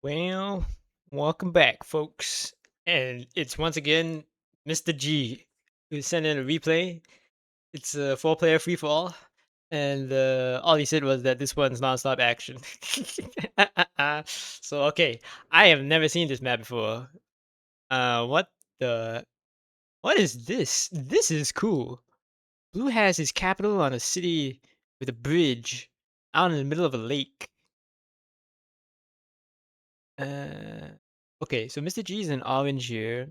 Well, welcome back, folks. And it's once again Mr. G who sent in a replay. It's a four-player free-for-all. And all he said was that this one's non-stop action. So, okay. I have never seen this map before. What the... What is this? This is cool. Blue has his capital on a city with a bridge out in the middle of a lake. Uh, okay, so Mr. G is in orange here.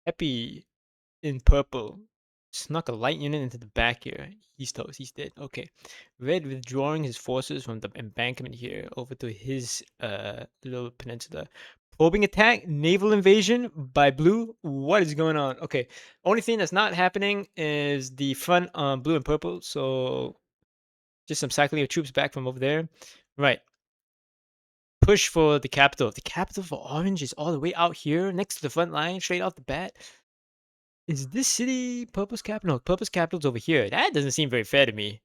Happy in purple. Snuck a light unit into the back here. He's toast. He's dead. Okay. Red withdrawing his forces from the embankment here over to his little peninsula. Probing attack, naval invasion by blue. What is going on? Okay. Only thing that's not happening is the front on blue and purple. So just some cycling of troops back from over there. Right. Push for the capital. The capital for orange is all the way out here next to the front line, straight off the bat. Is this city Purple's capital? No, Purple's capital's over here. That doesn't seem very fair to me.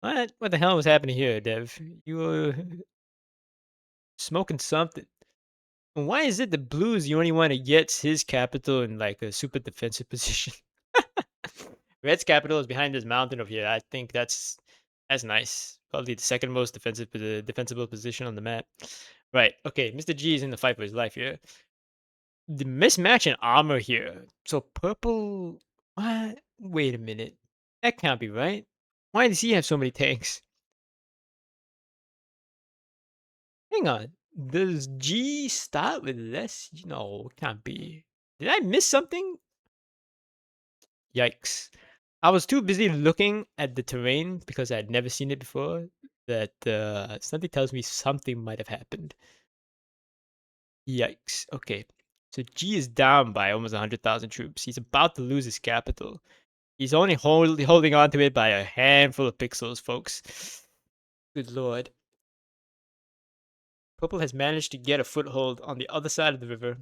What the hell was happening here, Dev? You were smoking something. And why is it the Blues the only one that gets his capital in like a super defensive position? Red's capital is behind this mountain over here. I think that's nice. Probably the second most defensible position on the map. Right. Okay. Mr. G is in the fight for his life here. The mismatch in armor here. So purple. What? Wait a minute. That can't be right. Why does he have so many tanks? Hang on. Does G start with less? No, it can't be. Did I miss something? Yikes. I was too busy looking at the terrain because I had never seen it before that something tells me something might have happened. Yikes. Okay. So G is down by almost 100,000 troops. He's about to lose his capital. He's only holding on to it by a handful of pixels, folks. Good lord. Purple has managed to get a foothold on the other side of the river.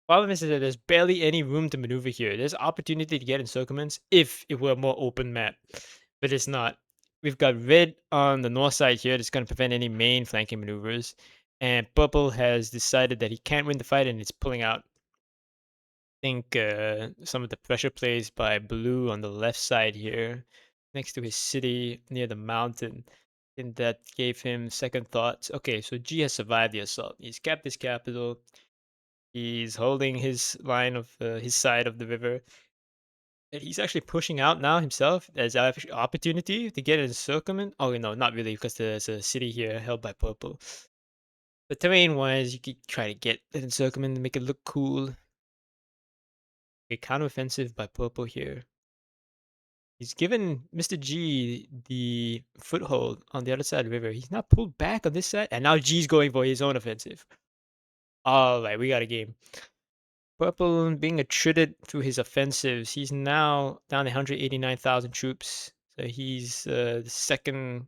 Problem is that there's barely any room to maneuver here. There's opportunity to get encirclements if it were a more open map, but it's not. We've got red on the north side here that's going to prevent any main flanking maneuvers, and purple has decided that he can't win the fight and it's pulling out. Think some of the pressure plays by blue on the left side here, next to his city near the mountain, and that gave him second thoughts. Okay, so G has survived the assault. He's kept his capital. He's holding his line of his side of the river. And he's actually pushing out now himself as an opportunity to get an encirclement. Oh no, not really, because there's a city here held by purple. But terrain-wise, you could try to get an encirclement and make it look cool. A counter-offensive by purple here. He's given Mr. G the foothold on the other side of the river. He's not pulled back on this side, and now G's going for his own offensive. All right, we got a game. Purple being attrited through his offensives. He's now down to 189,000 troops. So he's the second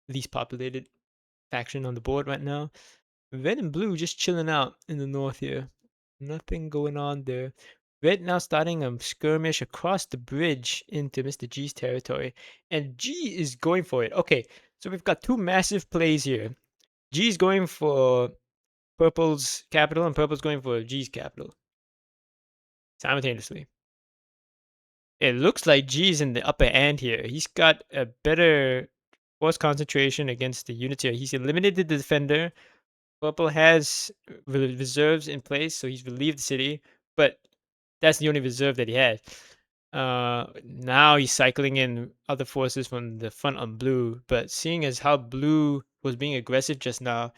least populated faction on the board right now. Red and blue just chilling out in the north here. Nothing going on there. Red now starting a skirmish across the bridge into Mr. G's territory. And G is going for it. Okay, so we've got two massive plays here. G's going for Purple's capital and Purple's going for G's capital simultaneously. It looks like G's in the upper hand here. He's got a better force concentration against the units here. He's eliminated the defender. Purple has reserves in place, so he's relieved the city, but that's the only reserve that he had. Now he's cycling in other forces from the front on blue, but seeing as how blue was being aggressive just now,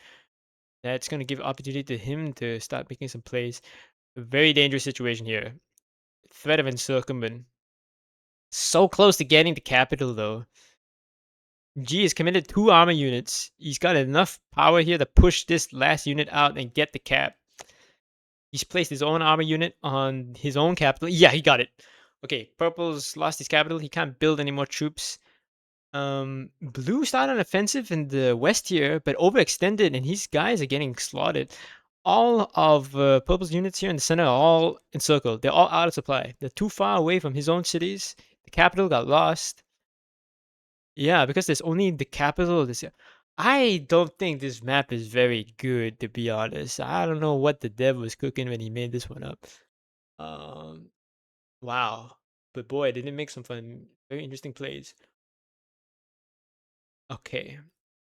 that's going to give opportunity to him to start making some plays. A very dangerous situation here. Threat of encirclement. So close to getting the capital, though. G is committed 2 armor units. He's got enough power here to push this last unit out and get the cap. He's placed his own armor unit on his own capital. Yeah, he got it. Okay, purple's lost his capital. He can't build any more troops. Blue started an offensive in the west here, but overextended, and his guys are getting slaughtered. All of purple's units here in the center are all encircled. They're all out of supply. They're too far away from his own cities. The capital got lost. Yeah, because there's only the capital of this. I don't think this map is very good, to be honest. I don't know what the dev was cooking when he made this one up. Um, wow. But boy, did it make some fun, very interesting plays. Okay.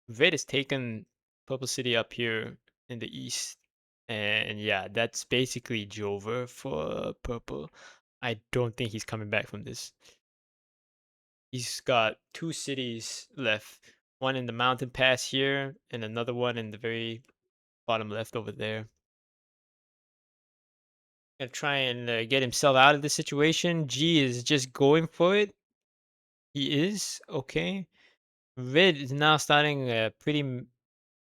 Red has taken Purple City up here in the east. And yeah, that's basically Jover for Purple. I don't think he's coming back from this. He's got two cities left. One in the mountain pass here, and another one in the very bottom left over there. Gonna try and get himself out of this situation. G is just going for it. He is okay. Red is now starting a pretty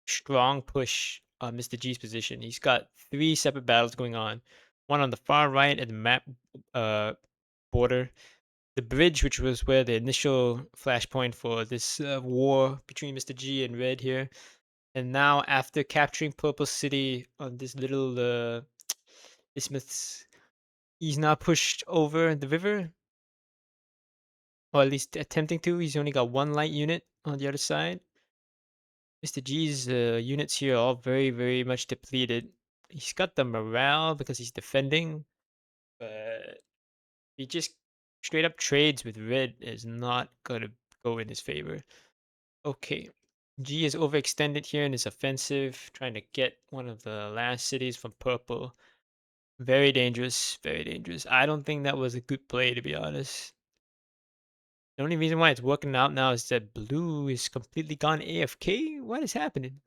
strong push on Mr. G's position. He's got three separate battles going on. One on the far right at the map uh, border. The bridge, which was where the initial flashpoint for this war between Mr. G and Red here. And now, after capturing Purple City on this little isthmus, he's now pushed over the river, or at least attempting to. He's only got one light unit on the other side. Mr. G's units here are all very, very much depleted. He's got the morale because he's defending, but he just straight up trades with Red is not going to go in his favor. Okay. G is overextended here in his offensive, trying to get one of the last cities from Purple. Very dangerous, very dangerous. I don't think that was a good play, to be honest. The only reason why it's working out now is that Blue is completely gone AFK. What is happening?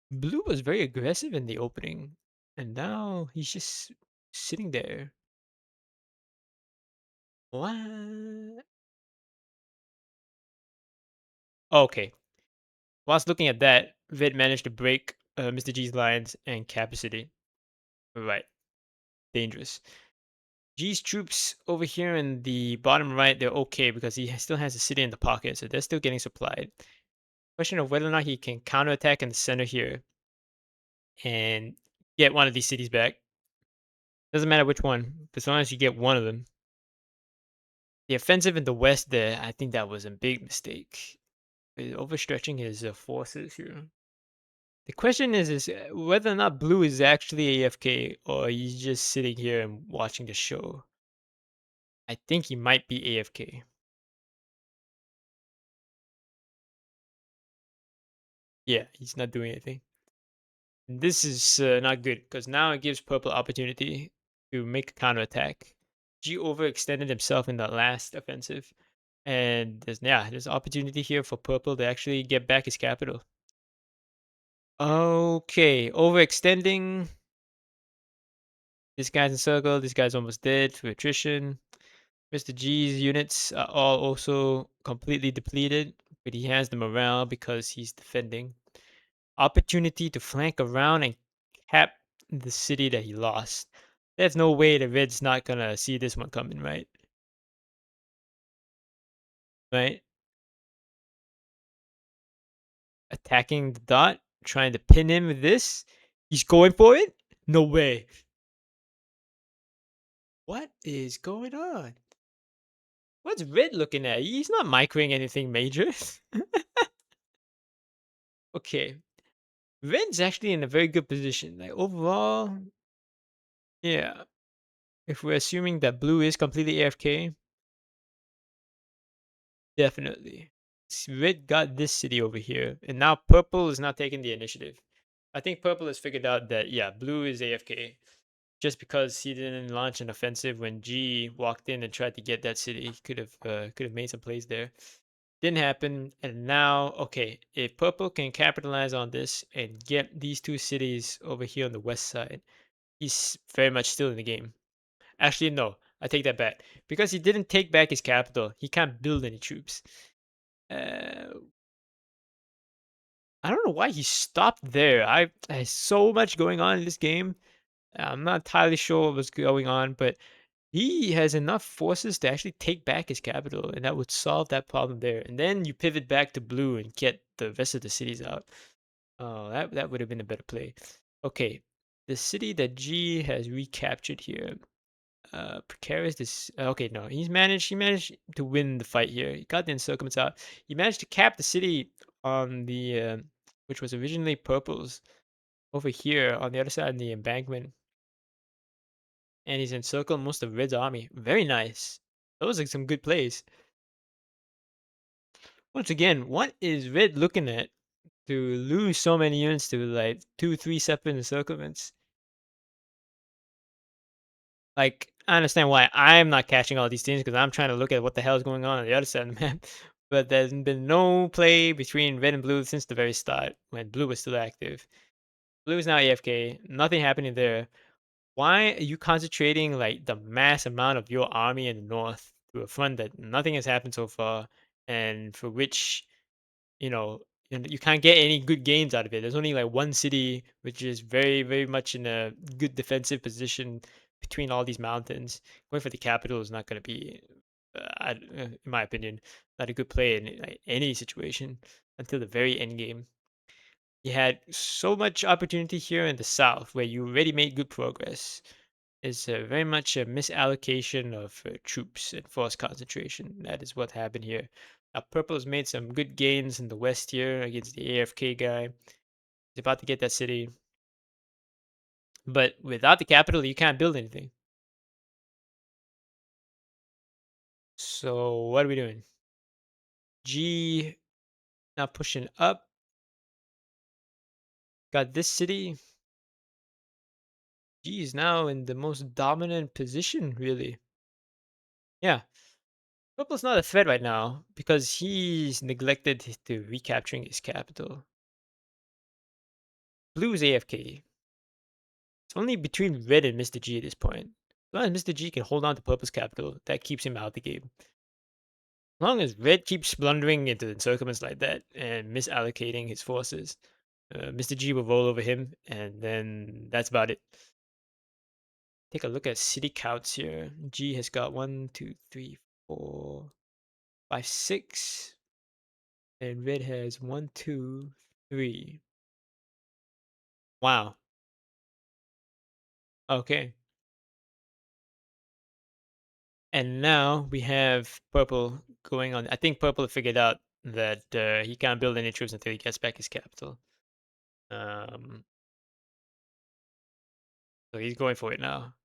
Blue was very aggressive in the opening, and now he's just sitting there. What? Okay. Whilst looking at that, Vid managed to break Mr. G's lines and capacity. Right. Dangerous. G's troops over here in the bottom right, they're okay because he still has a city in the pocket, so they're still getting supplied. Question of whether or not he can counterattack in the center here and get one of these cities back. Doesn't matter which one, as long as you get one of them. The offensive in the west there, I think that was a big mistake. Overstretching his forces here. The question is whether or not Blue is actually AFK or he's just sitting here and watching the show. I think he might be AFK. Yeah, he's not doing anything. This is not good because now it gives Purple opportunity to make a counterattack. G overextended himself in that last offensive. And there's opportunity here for Purple to actually get back his capital. Okay, overextending. This guy's in circle. This guy's almost dead to attrition. Mr. G's units are all also completely depleted, but he has the morale because he's defending. Opportunity to flank around and cap the city that he lost. There's no way the Red's not gonna see this one coming, right? Right? Attacking the dot, trying to pin him with this. He's going for it? No way. What is going on? What's Red looking at? He's not microing anything major. Okay. Red's actually in a very good position. Like overall, yeah. If we're assuming that Blue is completely AFK, definitely. Red got this city over here, and now Purple is not taking the initiative. I think Purple has figured out that yeah, Blue is AFK just because he didn't launch an offensive when G walked in and tried to get that city. He could have made some plays there. Didn't happen, and now okay, if Purple can capitalize on this and get these two cities over here on the west side, he's very much still in the game. Actually, no, I take that back. Because he didn't take back his capital, he can't build any troops. Uh, I don't know why he stopped there. I so much going on in this game. I'm not entirely sure what was going on, but he has enough forces to actually take back his capital, and that would solve that problem there. And then you pivot back to blue and get the rest of the cities out. Oh, that would have been a better play. Okay, the city that G has recaptured here. Precarious. This okay? No, He managed to win the fight here. He got the encirclements out. He managed to cap the city on the which was originally purple's over here on the other side of the embankment, and he's encircled most of Red's army. Very nice. Those are some good plays. Once again, what is Red looking at to lose so many units to like 2, 3 separate encirclements? Like, I understand why I'm not catching all these things because I'm trying to look at what the hell is going on the other side of the map. But there's been no play between red and blue since the very start when blue was still active. Blue is now AFK. Nothing happening there. Why are you concentrating like the mass amount of your army in the north to a front that nothing has happened so far, and for which you know, you can't get any good gains out of it. There's only like one city which is very, very much in a good defensive position between all these mountains. Going for the capital is not going to be, in my opinion, not a good play in like, any situation until the very end game. You had so much opportunity here in the south where you already made good progress. It's very much a misallocation of troops and force concentration. That is what happened here. Now, Purple has made some good gains in the west here against the AFK guy. He's about to get that city. But without the capital, you can't build anything. So what are we doing? G now pushing up. Got this city. G is now in the most dominant position, really. Yeah. Purple's not a threat right now because he's neglected to recapturing his capital. Blue is AFK. It's only between Red and MrG at this point. As long as MrG can hold on to Purple's capital, that keeps him out the game. As long as Red keeps blundering into encirclements like that and misallocating his forces, MrG will roll over him, and then that's about it. Take a look at city counts here. G has got 1, 2, 3, 4, 5, 6, and Red has 1, 2, 3. Wow. Okay. And now we have Purple going on. I think Purple figured out that he can't build any troops until he gets back his capital. Um, so he's going for it now.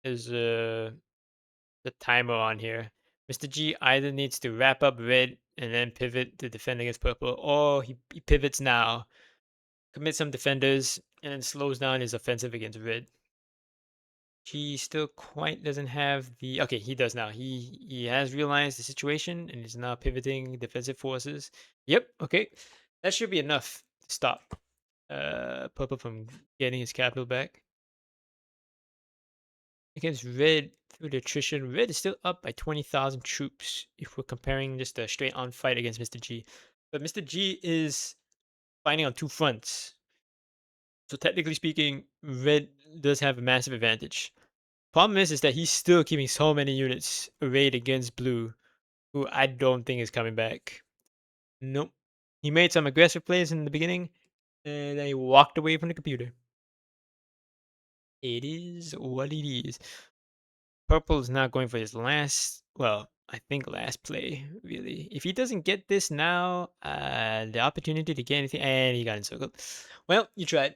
There's the timer on here. MrG either needs to wrap up red and then pivot to defend against purple, or he pivots now, commits some defenders, and then slows down his offensive against red. He still quite doesn't have the okay, he does now. He has realized the situation and is now pivoting defensive forces. Yep, okay. That should be enough to stop Purple from getting his capital back. Against Red through the attrition, Red is still up by 20,000 troops if we're comparing just a straight on fight against MrG. But MrG is fighting on two fronts. So technically speaking, Red does have a massive advantage. Problem is that he's still keeping so many units arrayed against Blue, who I don't think is coming back. Nope. He made some aggressive plays in the beginning, and then he walked away from the computer. It is what it is. Purple is not going for his last, well, I think last play, really. If he doesn't get this now, the opportunity to get anything, and he got encircled. Well, you tried.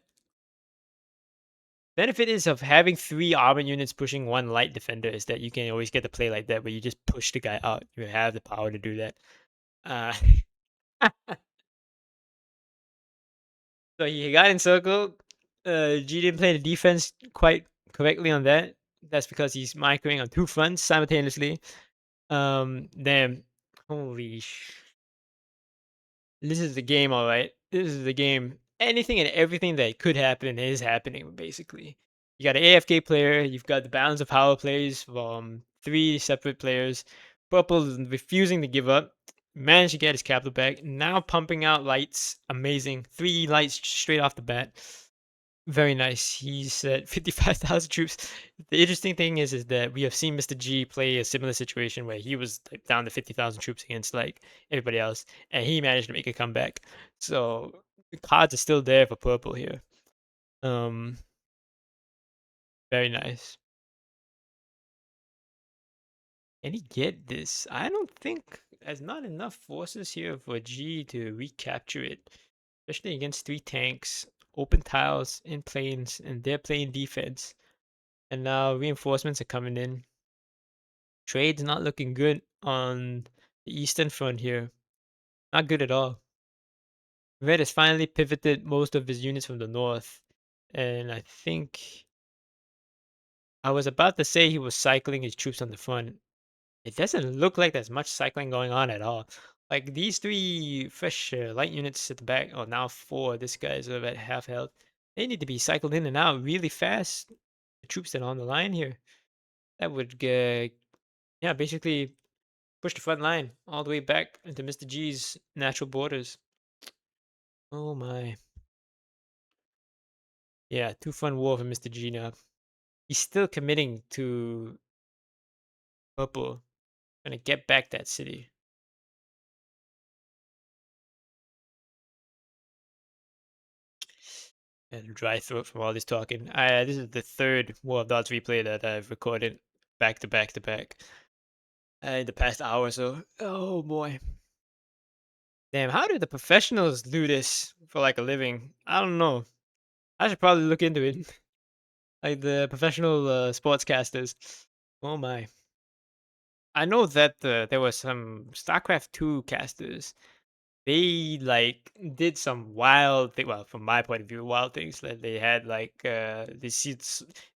Benefit is of having 3 armor units pushing 1 light defender is that you can always get the play like that where you just push the guy out. You have the power to do that. Uh, so he got encircled. G didn't play the defense quite correctly on that. That's because he's microing on 2 fronts simultaneously. Damn. Holy This is the game, all right. This is the game. Anything and everything that could happen is happening, basically. You got an AFK player, you've got the balance of power plays from 3 separate players. Purple is refusing to give up. Managed to get his capital back. Now pumping out lights. Amazing. 3 lights straight off the bat. Very nice. He's at 55,000 troops. The interesting thing is that we have seen MrG play a similar situation where he was like, down to 50,000 troops against like everybody else, and he managed to make a comeback. So the cards are still there for purple here. Um, very nice. Can he get this? I don't think there's not enough forces here for G to recapture it, especially against three tanks, open tiles in planes, and they're playing defense. And now reinforcements are coming in. Trade's not looking good on the eastern front here. Not good at all. Red has finally pivoted most of his units from the north, and I think I was about to say he was cycling his troops on the front. It doesn't look like there's much cycling going on at all. Like these three fresh light units at the back, oh now four, this guy's at half health. They need to be cycled in and out really fast. The troops that are on the line here. That would, yeah, basically push the front line all the way back into Mr. G's natural borders. Oh my. Yeah, too fun war for Mr. G now. He's still committing to purple. Gonna get back that city. And dry throat from all this talking. This is the third War of Dots replay that I've recorded back to back to back in the past hour or so. Oh boy. Damn, how do the professionals do this for like a living? I don't know. I should probably look into it. Like the professional sportscasters. Oh my. I know that there was some StarCraft 2 casters. They like did some wild thing. Well, from my point of view, wild things that they had like they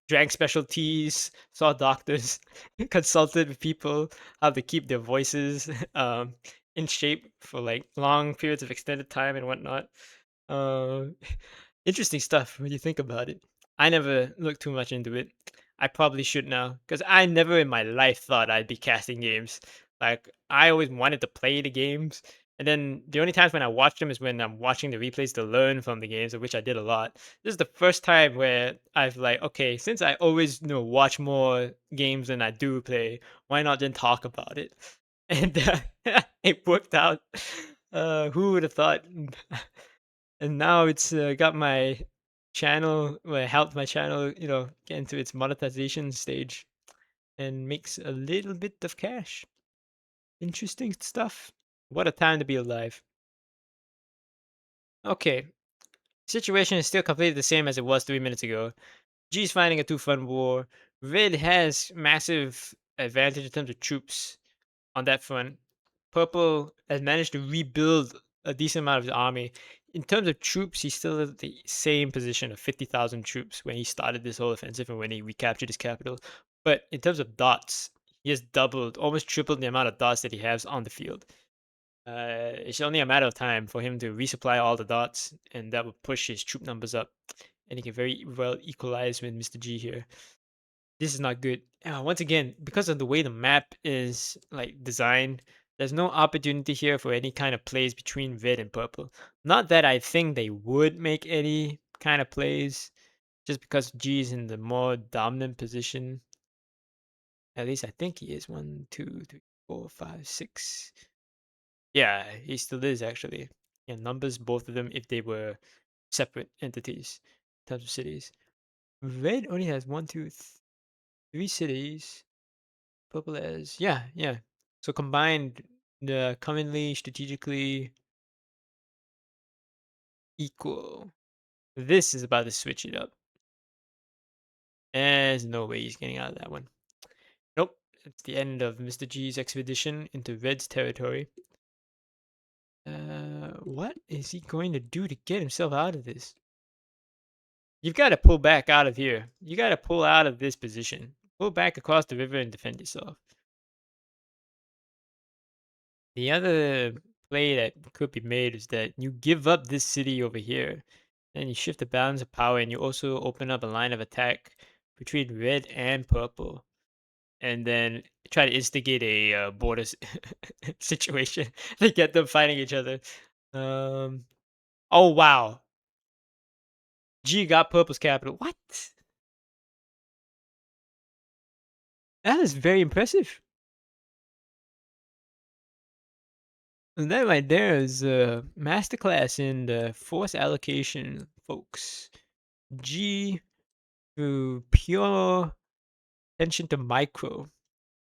drank special teas, saw doctors, consulted with people how to keep their voices in shape for like long periods of extended time and whatnot. Uh, Interesting stuff when you think about it. I never looked too much into it. I probably should now, because I never in my life thought I'd be casting games. Like, I always wanted to play the games, and then the only times when I watch them is when I'm watching the replays to learn from the games, of which I did a lot. This is the first time where I've like, okay, since I always watch more games than I do play, why not then talk about it? And it worked out. Who would have thought? And now it's got my channel, well, helped my channel, get into its monetization stage and makes a little bit of cash. Interesting stuff. What a time to be alive. Okay, situation is still completely the same as it was 3 minutes ago. G's fighting a two-front war. Red has massive advantage in terms of troops on that front. Purple has managed to rebuild a decent amount of his army. In terms of troops, he's still at the same position of 50,000 troops when he started this whole offensive and when he recaptured his capital. But in terms of dots, he has doubled, almost tripled the amount of dots that he has on the field. It's only a matter of time for him to resupply all the dots, and that will push his troop numbers up. And he can very well equalize with Mr. G here. This is not good. Once again, because of the way the map is like designed, there's no opportunity here for any kind of plays between red and purple. Not that I think they would make any kind of plays, just because G is in the more dominant position. At least I think he is. One, two, three, four, five, six. Yeah, he still is actually. Yeah, numbers both of them if they were separate entities in terms of cities. Red only has one, two, three cities. Purple as yeah. So combined, the commonly strategically equal. This is about to switch it up. There's no way he's getting out of that one. Nope. It's the end of Mr. G's expedition into Red's territory. What is he going to do to get himself out of this? You've got to pull back out of here. You got to pull out of this position. Pull back across the river and defend yourself. The other play that could be made is that you give up this city over here, then you shift the balance of power, and you also open up a line of attack between red and purple, and then try to instigate a border situation to get them fighting each other. Um. Oh wow, G got purple's capital. What? That is very impressive. And that right there is a masterclass in the force allocation, folks. G through pure attention to micro.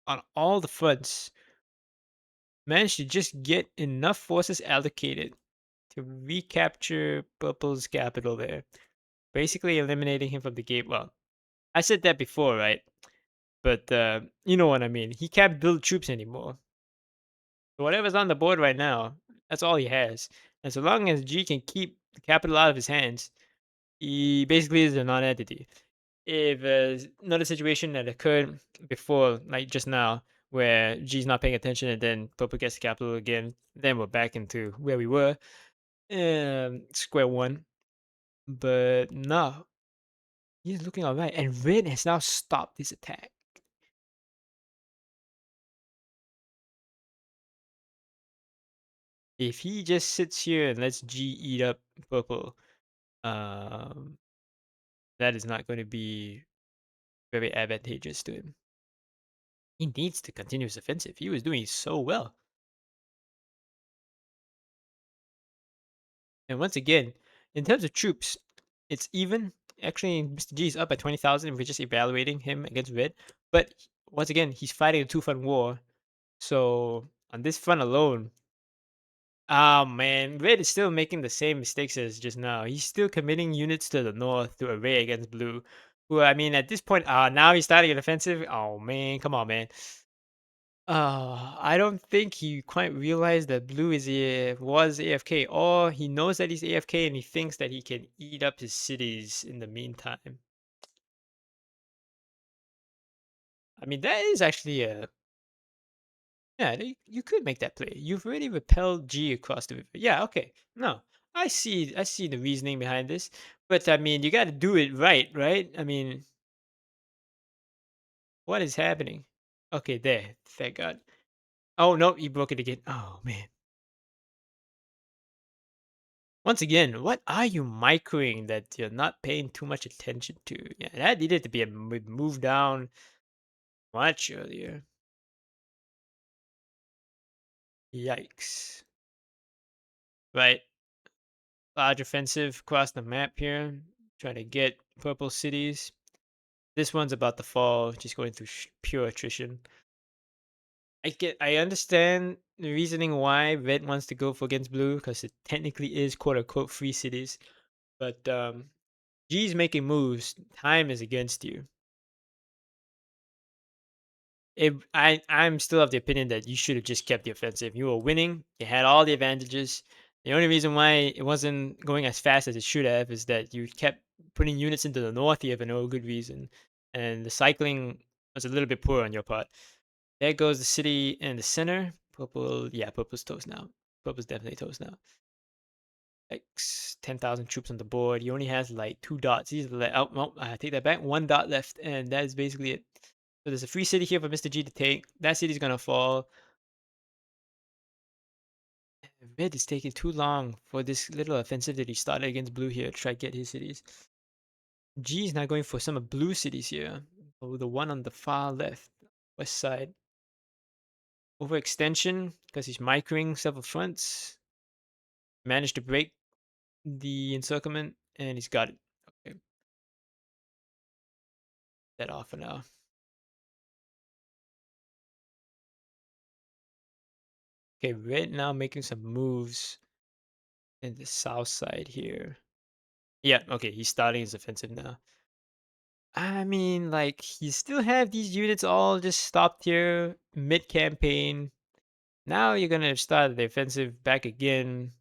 on all the fronts, managed to just get enough forces allocated to recapture Purple's capital there, basically eliminating him from the game. Well, I said that before, right? But you know what I mean. He can't build troops anymore. So whatever's on the board right now, that's all he has. And so long as G can keep the capital out of his hands, he basically is a non-entity. If another situation that occurred before, like just now, where G's not paying attention and then Purple gets the capital again, then we're back into where we were, square one. But no, he's looking alright, and Red has now stopped this attack. If he just sits here and lets G eat up Purple, um, that is not going to be very advantageous to him. He needs to continue his offensive. He was doing so well. And once again, in terms of troops, it's even. Actually, Mr. G is up by 20,000 if we're just evaluating him against Red. But once again, he's fighting a two-front war. So on this front alone, oh man, Red is still making the same mistakes as just now. He's still committing units to the north to array against Blue. Who, I mean, at this point, now he's starting an offensive. Oh man, come on, man. I don't think he quite realized that Blue was AFK, or he knows that he's AFK and he thinks that he can eat up his cities in the meantime. I mean, that is actually a yeah. You could make that play. You've already repelled G across the river. Yeah, okay. No, I see. I see the reasoning behind this, but I mean, you got to do it right, right? I mean, what is happening? Okay, there. Thank God. Oh no, he broke it again. Oh man. Once again, what are you microing that you're not paying too much attention to? Yeah, that needed to be a move down much earlier. Yikes. Right. Large offensive across the map here. Trying to get purple cities. This one's about to fall, just going through pure attrition. I understand the reasoning why red wants to go for against blue because it technically is quote unquote free cities. But G's making moves. Time is against you. I'm still of the opinion that you should have just kept the offensive. You were winning. You had all the advantages. The only reason why it wasn't going as fast as it should have is that you kept putting units into the north here for no good reason, and the cycling was a little bit poor on your part. There goes the city in the center. Purple, yeah, purple's toast now. Purple's definitely toast now. Like 10,000 troops on the board. He only has like 2 dots. He's like, oh, no, I take that back. 1 dot left, and that is basically it. So there's a free city here for Mr. G to take. That city's gonna fall. Red is taking too long for this little offensive that he started against blue here to try to get his cities. G is now going for some of blue cities here. Oh, the one on the far left, west side. Overextension because he's microing several fronts. Managed to break the encirclement and he's got it. Okay, that off for now. Okay, red now making some moves in the south side here. Yeah, okay, he's starting his offensive now. I mean, like, you still have these units all just stopped here mid-campaign. Now you're gonna start the offensive back again.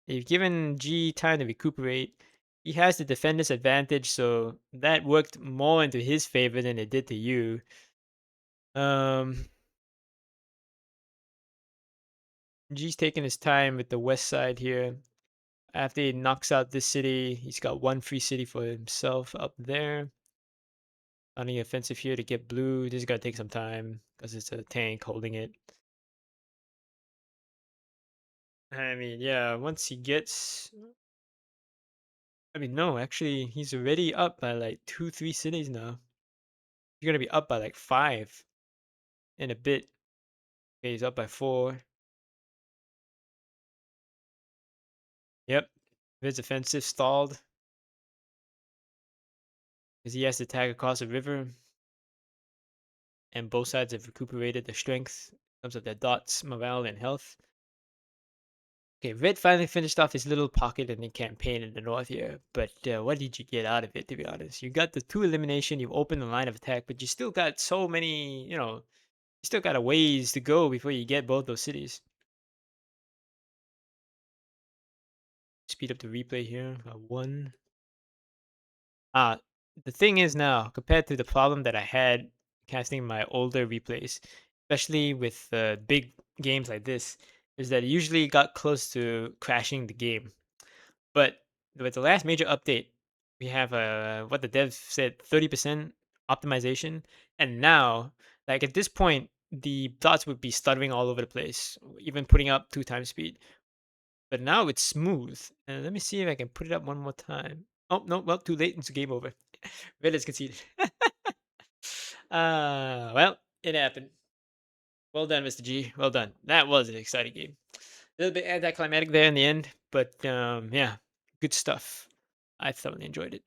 You've given G time to recuperate. He has the defender's advantage, so that worked more into his favor than it did to you. Um, G's taking his time with the west side here. After he knocks out this city, he's got one free city for himself up there. On the offensive here to get blue. This is gonna take some time because it's a tank holding it. I mean, yeah, once he gets. I mean, no, actually, he's already up by like 2, 3 cities now. You're gonna be up by like 5 in a bit. Okay, he's up by 4. Yep. His offensive stalled because he has to tag across the river. and both sides have recuperated their strength in terms of their dots, morale, and health. Okay, Red finally finished off his little pocket ending campaign in the north here, but what did you get out of it, to be honest? You got the two elimination, you opened the line of attack, but you still got so many, you still got a ways to go before you get both those cities. Speed up the replay here. One. Uh, the thing is now, compared to the problem that I had casting my older replays, especially with big games like this, is that it usually got close to crashing the game. But with the last major update, we have what the dev said, 30% optimization, and now, like at this point, the dots would be stuttering all over the place, even putting up 2 times speed. But now it's smooth. And let me see if I can put it up one more time. Oh no, well, too late. It's game over. Red is conceded. Well, it happened. Well done, Mr. G. Well done. That was an exciting game. A little bit anticlimactic there in the end, but yeah, good stuff. I thoroughly enjoyed it.